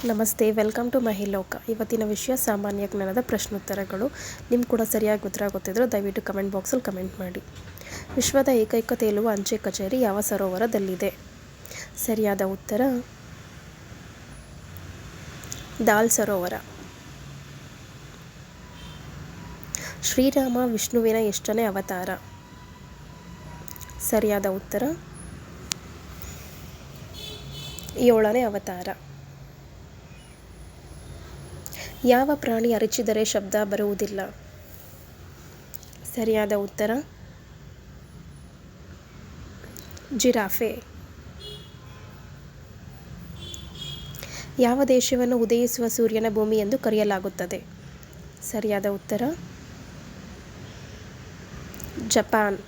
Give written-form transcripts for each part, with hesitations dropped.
ನಮಸ್ತೆ, welcome to ಮಹಿಲೋಕ. ಇವತ್ತಿನ ವಿಷಯ ಸಾಮಾನ್ಯ ಜ್ಞಾನದ ಪ್ರಶ್ನೋತ್ತರಗಳು. ನಿಮ್ಗೆ ಕೂಡ ಸರಿಯಾಗಿ ಉತ್ತರ ಗೊತ್ತಿದ್ರು ದಯವಿಟ್ಟು ಕಮೆಂಟ್ ಬಾಕ್ಸಲ್ಲಿ ಕಮೆಂಟ್ ಮಾಡಿ. ವಿಶ್ವದ ಏಕೈಕ ತೇಲುವ ಅಂಚೆ ಕಚೇರಿ ಯಾವ ಸರೋವರದಲ್ಲಿದೆ? ಸರಿಯಾದ ಉತ್ತರ ದಾಲ್ ಸರೋವರ. ಶ್ರೀರಾಮ ವಿಷ್ಣುವಿನ ಎಷ್ಟನೇ ಅವತಾರ? ಸರಿಯಾದ ಉತ್ತರ 7ನೇ ಅವತಾರ. ಯಾವ ಪ್ರಾಣಿ ಅರಚಿದರೆ ಶಬ್ದ ಬರುವುದಿಲ್ಲ? ಸರಿಯಾದ ಉತ್ತರ ಜಿರಾಫೆ. ಯಾವ ದೇಶವನ್ನು ಉದಯಿಸುವ ಸೂರ್ಯನ ಭೂಮಿ ಎಂದು ಕರೆಯಲಾಗುತ್ತದೆ? ಸರಿಯಾದ ಉತ್ತರ ಜಪಾನ್.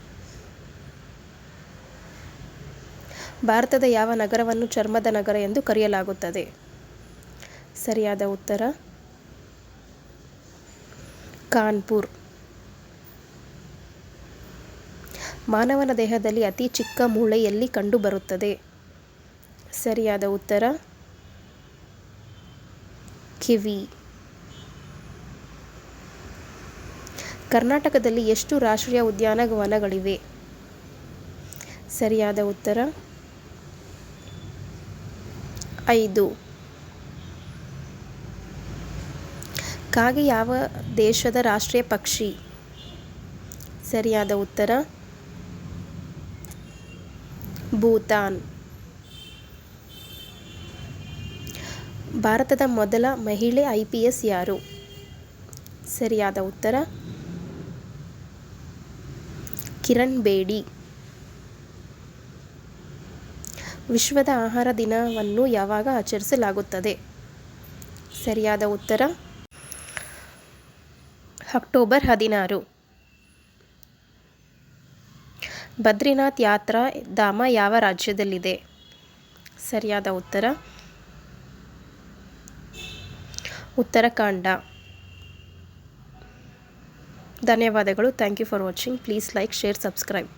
ಭಾರತದ ಯಾವ ನಗರವನ್ನು ಚರ್ಮದ ನಗರ ಎಂದು ಕರೆಯಲಾಗುತ್ತದೆ? ಸರಿಯಾದ ಉತ್ತರ ಕಾನ್ಪುರ್. ಮಾನವನ ದೇಹದಲ್ಲಿ ಅತಿ ಚಿಕ್ಕ ಮೂಳೆ ಎಲ್ಲಿ ಕಂಡುಬರುತ್ತದೆ? ಸರಿಯಾದ ಉತ್ತರ ಕಿವಿ. ಕರ್ನಾಟಕದಲ್ಲಿ ಎಷ್ಟು ರಾಷ್ಟ್ರೀಯ ಉದ್ಯಾನವನಗಳಿವೆ? ಸರಿಯಾದ ಉತ್ತರ 5. ಕಾಗೆ ಯಾವ ದೇಶದ ರಾಷ್ಟ್ರೀಯ ಪಕ್ಷಿ? ಸರಿಯಾದ ಉತ್ತರ ಭೂತಾನ್. ಭಾರತದ ಮೊದಲ ಮಹಿಳೆ IPS ಯಾರು? ಸರಿಯಾದ ಉತ್ತರ ಕಿರಣ್ ಬೇಡಿ. ವಿಶ್ವದ ಆಹಾರ ದಿನವನ್ನು ಯಾವಾಗ ಆಚರಿಸಲಾಗುತ್ತದೆ? ಸರಿಯಾದ ಉತ್ತರ ಅಕ್ಟೋಬರ್ 16. ಬದ್ರಿನಾಥ್ ಯಾತ್ರಾ ಧಾಮ ಯಾವ ರಾಜ್ಯದಲ್ಲಿದೆ? ಸರಿಯಾದ ಉತ್ತರ ಉತ್ತರಾಖಂಡ. ಧನ್ಯವಾದಗಳು. Thank you for watching. Please like, share, subscribe.